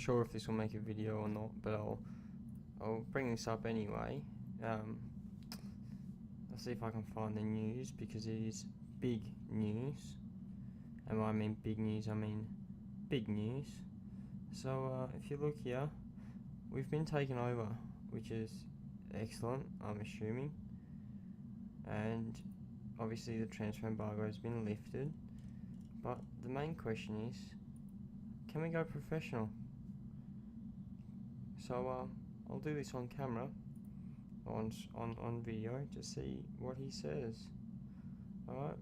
sure if this will make a video or not, but I'll bring this up anyway. I'll see if I can find the news, because it is big news. And when I mean big news, I mean big news. So if you look here, we've been taken over, which is excellent, I'm assuming. And obviously the transfer embargo has been lifted. But the main question is, can we go professional? So I'll do this on camera, on video, to see what he says. Alright.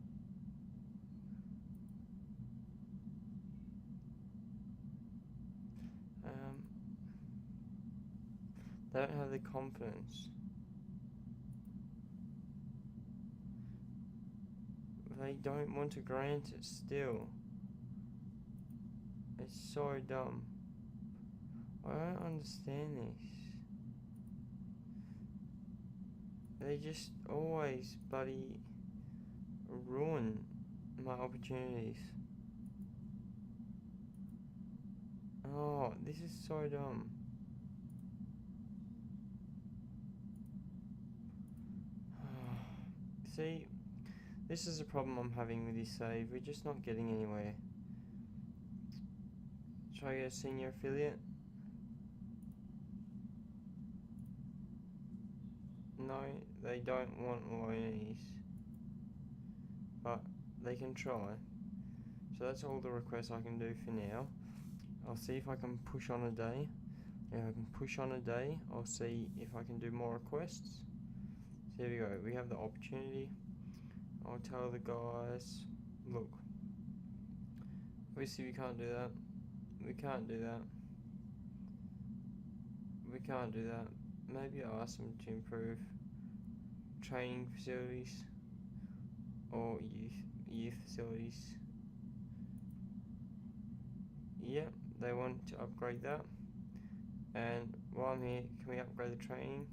They don't have the confidence. They don't want to grant it still. It's so dumb. I don't understand this. They just always bloody ruin my opportunities. Oh, this is so dumb. See, this is a problem I'm having with this save. We're just not getting anywhere. Try to get a senior affiliate. No, they don't want loanees, but they can try. So that's all the requests I can do for now. I'll see if I can push on a day. If I can push on a day, I'll see if I can do more requests. So here we go, we have the opportunity. I'll tell the guys, look, obviously we can't do that. We can't do that. We can't do that. Maybe I'll ask them to improve training facilities or youth facilities. Yep, they want to upgrade that. And while I'm here, can we upgrade the training?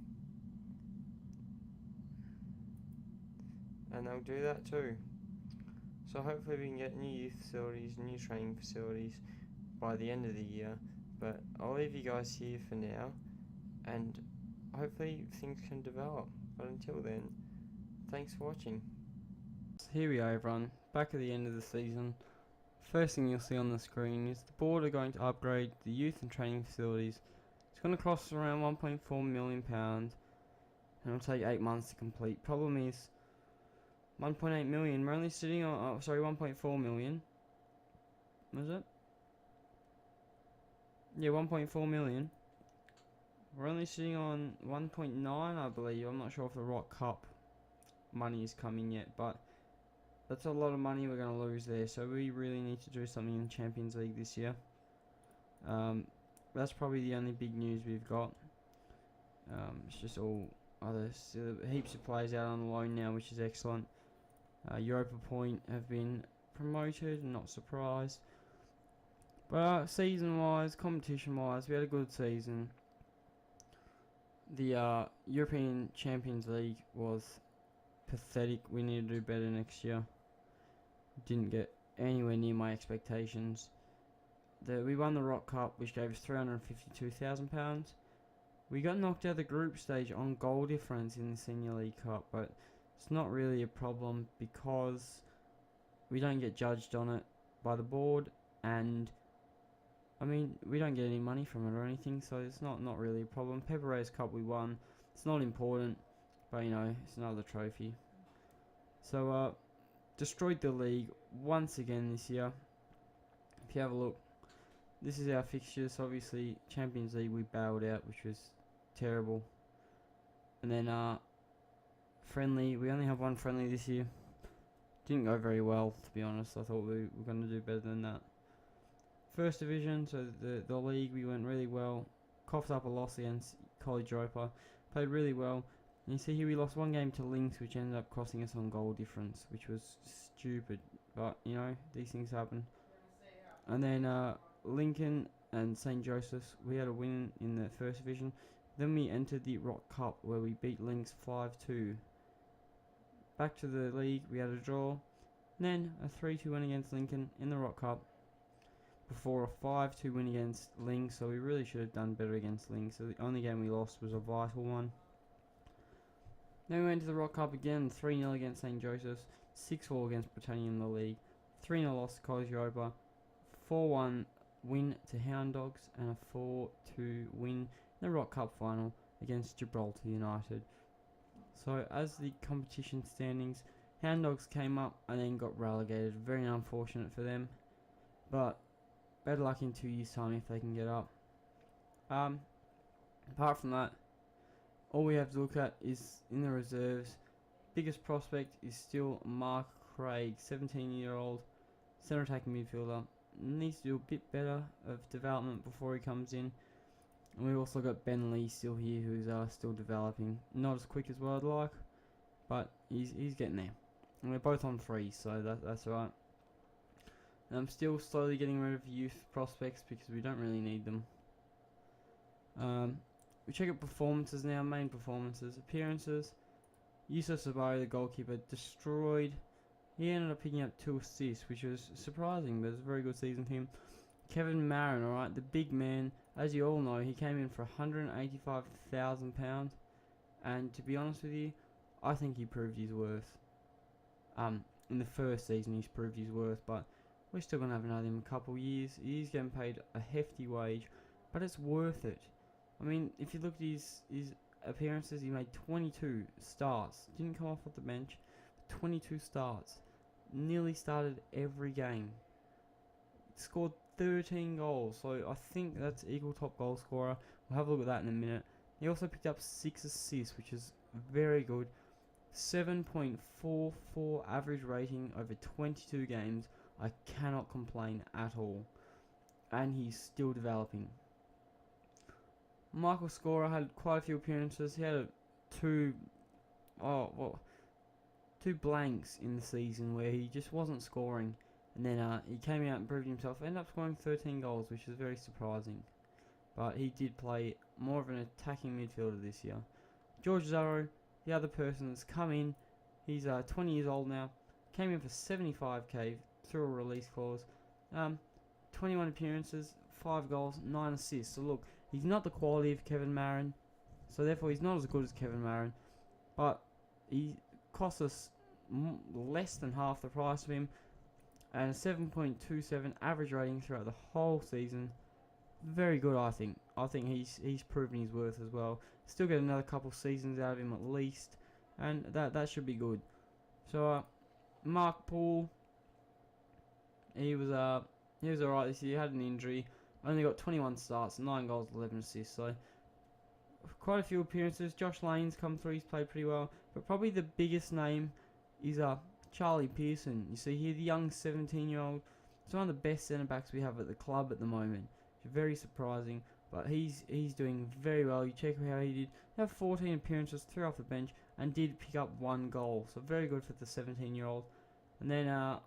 And they'll do that too. So hopefully we can get new youth facilities, new training facilities by the end of the year. But I'll leave you guys here for now, and hopefully things can develop. But until then, thanks for watching. Here we are, everyone, back at the end of the season. First thing you'll see on the screen is the board are going to upgrade the youth and training facilities. It's going to cost around £1.4 million, and it'll take 8 months to complete. Problem is, 1.8 million, we're only sitting on, 1.4 million. Was it? Yeah, 1.4 million. We're only sitting on 1.9, I believe. I'm not sure if the Rock Cup money is coming yet, but that's a lot of money we're going to lose there. So we really need to do something in the Champions League this year. That's probably the only big news we've got. It's just all other heaps of players out on loan now, which is excellent. Europa Point have been promoted, not surprised. But season-wise, competition-wise, we had a good season. The European Champions League was pathetic. We need to do better next year. Didn't get anywhere near my expectations. We won the Rock Cup, which gave us £352,000. We got knocked out of the group stage on goal difference in the Senior League Cup, but it's not really a problem because we don't get judged on it by the board, and I mean, we don't get any money from it or anything, so it's not really a problem. Pepper Race Cup we won. It's not important, but you know, it's another trophy. So destroyed the league once again this year. If you have a look, this is our fixtures. Obviously, Champions League we bailed out, which was terrible. And then friendly, we only have one friendly this year. Didn't go very well, to be honest. I thought we were going to do better than that. First division, so the league, we went really well. Coughed up a loss against College Europa. Played really well. And you see here we lost one game to Lynx, which ended up costing us on goal difference, which was stupid. But, you know, these things happen. And then Lincoln and St. Joseph's, we had a win in the first division. Then we entered the Rock Cup, where we beat Lynx 5-2. Back to the league, we had a draw. Then a 3-2 win against Lincoln in the Rock Cup. before a 5-2 win against Ling, so we really should have done better against Ling. So the only game we lost was a vital one. Then we went to the Rock Cup again, 3-0 against St. Joseph's, 6-4 against Britannia in the league, 3-0 loss to College Europa, 4-1 win to Hound Dogs, and a 4-2 win in the Rock Cup final against Gibraltar United. So as the competition standings, Hound Dogs came up and then got relegated. Very unfortunate for them, but better luck in 2 years' time if they can get up. Apart from that, all we have to look at is in the reserves. Biggest prospect is still Mark Craig, 17-year-old centre attacking midfielder. Needs to do a bit better of development before he comes in. And we've also got Ben Lee still here, who's still developing. Not as quick as what I'd like, but he's getting there. And we're both on free, so that's alright. And I'm still slowly getting rid of youth prospects because we don't really need them. We check out performances now, main performances, appearances. Yusuf Sabari, the goalkeeper, destroyed. He ended up picking up 2 assists, which was surprising, but it's a very good season for him. Kevin Marin, alright, the big man, as you all know, he came in for £185,000, and to be honest with you, I think he proved his worth. In the first season he's proved his worth, but we're still going to have another in a couple of years. He's getting paid a hefty wage, but it's worth it. I mean, if you look at his appearances, he made 22 starts. Didn't come off the bench. 22 starts. Nearly started every game. Scored 13 goals. So I think that's equal top goal scorer. We'll have a look at that in a minute. He also picked up 6 assists, which is very good. 7.44 average rating over 22 games. I cannot complain at all. And he's still developing. Michael Scorer had quite a few appearances. He had two blanks in the season where he just wasn't scoring, and then he came out and proved himself. Ended up scoring 13 goals, which is very surprising. But he did play more of an attacking midfielder this year. George Zarro, the other person that's come in, he's 20 years old now. Came in for 75k through a release clause. 21 appearances, 5 goals, 9 assists. So look, he's not the quality of Kevin Marin, so therefore he's not as good as Kevin Marin, but he cost us less than half the price of him, and a 7.27 average rating throughout the whole season. Very good, I think. I think he's proven his worth as well. Still get another couple seasons out of him at least, and that should be good. So Mark Poole, he was alright this year. He had an injury. Only got 21 starts, 9 goals, 11 assists. So quite a few appearances. Josh Lane's come through. He's played pretty well. But probably the biggest name is Charlie Pearson. You see here, the young 17-year-old. He's one of the best centre backs we have at the club at the moment. It's very surprising, but he's doing very well. You check how he did. He had 14 appearances, 3 off the bench, and did pick up 1 goal. So very good for the 17-year-old. And then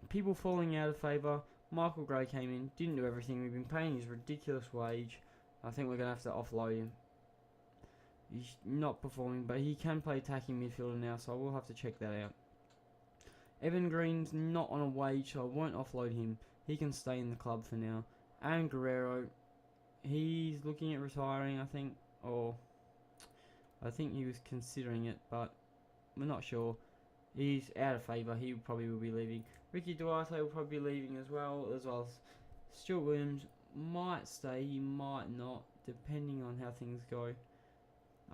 people falling out of favour. Michael Gray came in, didn't do everything. We've been paying his ridiculous wage. I think we're going to have to offload him. He's not performing, but he can play attacking midfielder now, so I will have to check that out. Evan Green's not on a wage, so I won't offload him. He can stay in the club for now. Aaron Guerrero, he's looking at retiring, I think, or I think he was considering it, but we're not sure. He's out of favour. He probably will be leaving. Ricky Duarte will probably be leaving as well as Stuart Williams might stay, he might not, depending on how things go.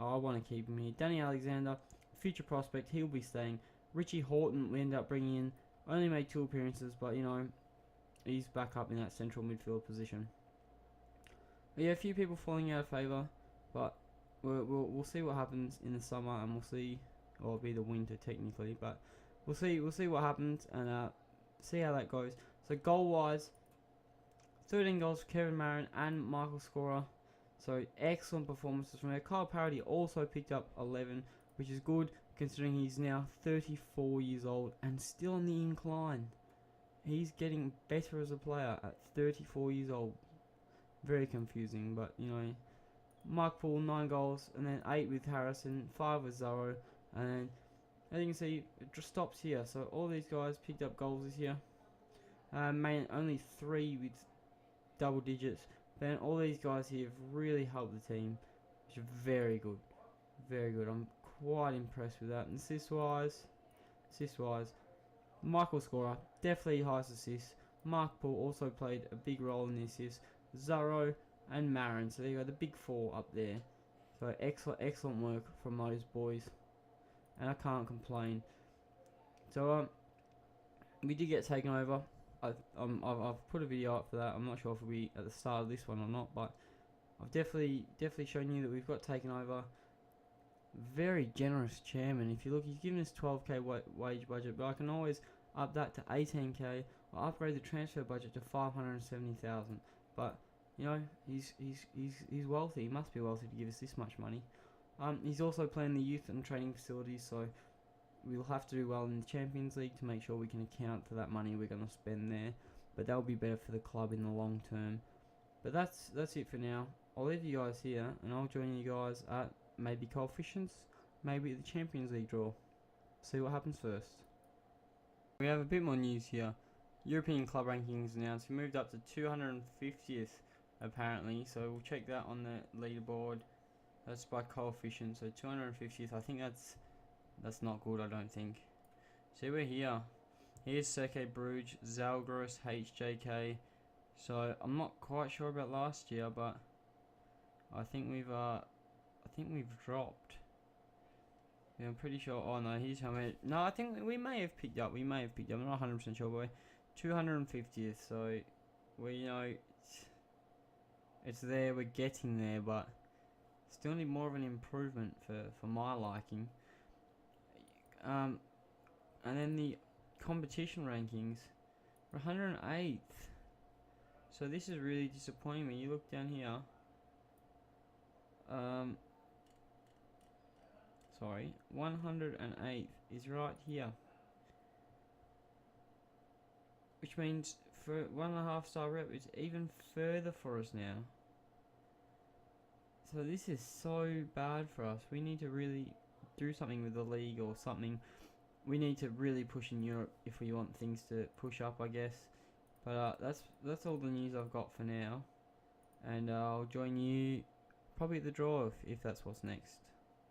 I want to keep him here. Danny Alexander, future prospect, he'll be staying. Richie Horton we end up bringing in. Only made 2 appearances, but you know, he's back up in that central midfield position. But yeah, a few people falling out of favour, but we'll see what happens in the summer, and we'll see, or it'll be the winter technically, but we'll see what happens, and see how that goes. So goal wise, 13 goals for Kevin Marin and Michael Scorer. So excellent performances from there. Kyle Parody also picked up 11, which is good considering he's now 34 years old and still on the incline. He's getting better as a player at 34 years old. Very confusing, but you know, Mark Poole 9 goals, and then 8 with Harrison, 5 with Zorro, and then as you can see, it just stops here. So all these guys picked up goals this year. Only 3 with double digits. Then all these guys here have really helped the team, which is very good. Very good. I'm quite impressed with that. And assist-wise, Michael Scorer, definitely highest assist. Mark Paul also played a big role in the assist. Zaro and Marin, so there you go, the big four up there. So excellent work from those boys, and I can't complain. So we did get taken over. I've put a video up for that. I'm not sure if it'll be at the start of this one or not, but I've definitely shown you that we've got taken over. Very generous chairman. If you look, he's given us 12k wage budget, but I can always up that to 18k or upgrade the transfer budget to 570,000. But you know, he's wealthy. He must be wealthy to give us this much money. He's also playing the youth and training facilities, so we'll have to do well in the Champions League to make sure we can account for that money we're going to spend there. But that'll be better for the club in the long term. But that's it for now. I'll leave you guys here, and I'll join you guys at maybe coefficients, maybe the Champions League draw. See what happens first. We have a bit more news here. European club rankings announced. We moved up to 250th apparently, so we'll check that on the leaderboard. That's by coefficient, so 250th. I think that's not good, I don't think. See, we're here. Here's Cercle Bruges, Zalgiris, HJK. So I'm not quite sure about last year, but I think we've dropped. Yeah, I'm pretty sure. Oh no, here's how many. No, I think we may have picked up. I'm not 100% sure, but 250th. So we it's there. We're getting there, but still need more of an improvement for my liking. And then the competition rankings, we're 108th. So this is really disappointing me. You look down here. Sorry, 108th is right here, which means for 1.5 star rep it's even further for us now. So this is so bad for us. We need to really do something with the league or something. We need to really push in Europe if we want things to push up, I guess. But that's all the news I've got for now, and I'll join you probably at the draw if that's what's next.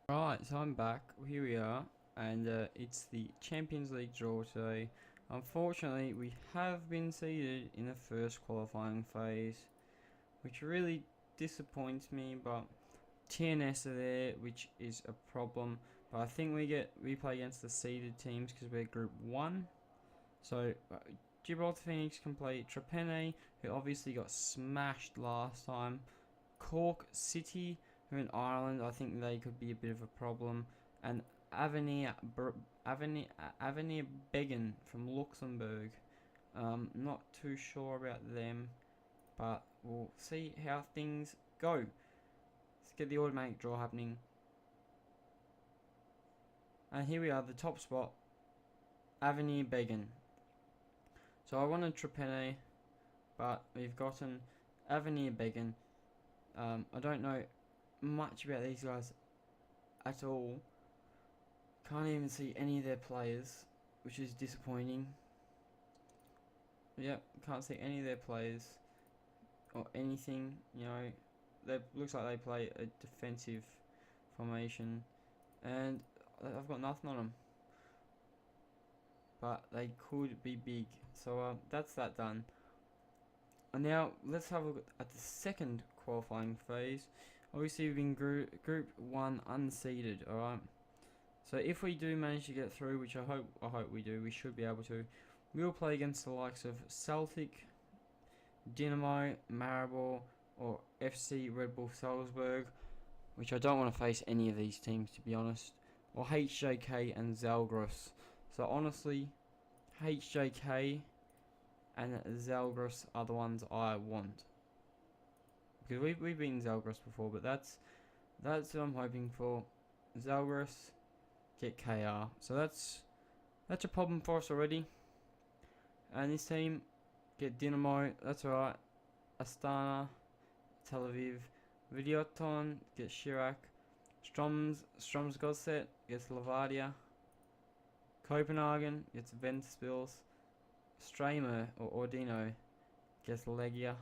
Right, so I'm back. Here we are, and it's the Champions League draw today. Unfortunately, we have been seeded in the first qualifying phase, which really disappoints me. But TNS are there, which is a problem. But I think we play against the seeded teams because we're Group 1. So Gibraltar Phoenix can play Trapene, who obviously got smashed last time. Cork City, who in Ireland, I think they could be a bit of a problem. And Avenir Beggen from Luxembourg. Not too sure about them, but we'll see how things go. Let's get the automatic draw happening. And here we are, the top spot, Avenir Beggen. So I wanted Trapene, but we've gotten Avenir Beggen. I don't know much about these guys at all. Can't even see any of their players, which is disappointing. Yep, can't see any of their players or anything. You know, looks like they play a defensive formation, and I've got nothing on them. But they could be big. So that's that done. And now let's have a look at the second qualifying phase. Obviously we've been group 1 unseeded, alright. So if we do manage to get through, which I hope we do, we should be able to, we'll play against the likes of Celtic, Dynamo, Maribor, or FC Red Bull Salzburg, which I don't want to face any of these teams, to be honest, or HJK and Zalgiris. So honestly, HJK and Zalgiris are the ones I want, because we've beaten Zalgiris before, but that's what I'm hoping for. Zalgiris, get KR, so that's a problem for us already. And this team get Dynamo, that's alright. Astana, Tel Aviv, Videoton get Chirac, Stromsgodset gets Levadia, Copenhagen gets Ventspils, Stramer or Ordino gets Legia,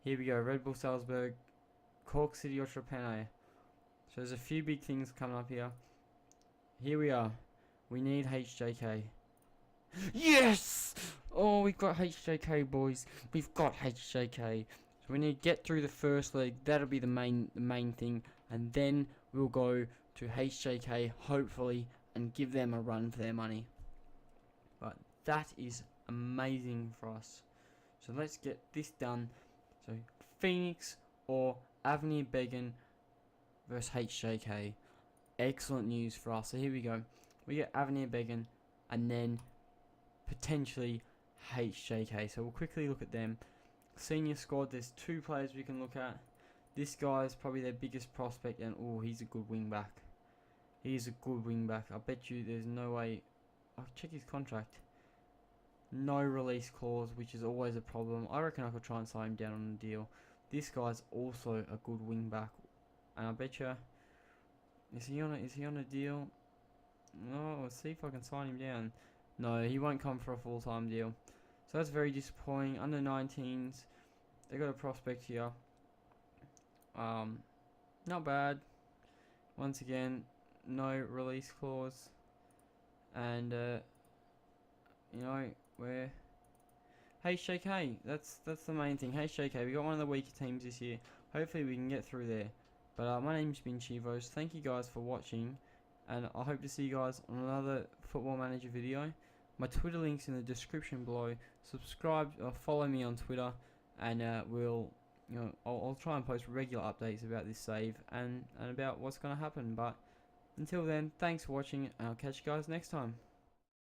Here we go. Red Bull Salzburg, Cork City or Trapani. So there's a few big things coming up here. Here we are. We need HJK. Yes! Oh, we've got HJK, boys. We've got HJK. So we need to get through the first leg. That'll be the main thing, and then we'll go to HJK, hopefully, and give them a run for their money. But that is amazing for us. So let's get this done. So Phoenix or Avenir Began versus HJK. Excellent news for us. So here we go. We get Avenir Began and then potentially HJK. So we'll quickly look at them. Senior squad, there's 2 players we can look at. This guy's probably their biggest prospect, and oh, he's a good wing back. He's a good wing back. I bet you there's no way. I'll check his contract. No release clause, which is always a problem. I reckon I could try and sign him down on a deal. This guy's also a good wing back, and I bet you is he on a deal? No, let's see if I can sign him down. No, he won't come for a full-time deal. So that's very disappointing. Under 19s, they got a prospect here. Not bad. Once again, no release clause, and you know, we're HJK. That's the main thing. HJK. We got one of the weaker teams this year. Hopefully we can get through there. But my name's been Chivos. Thank you guys for watching, and I hope to see you guys on another Football Manager video. My Twitter link's in the description below. Subscribe or follow me on Twitter, and I'll try and post regular updates about this save and about what's going to happen. But until then, thanks for watching, and I'll catch you guys next time.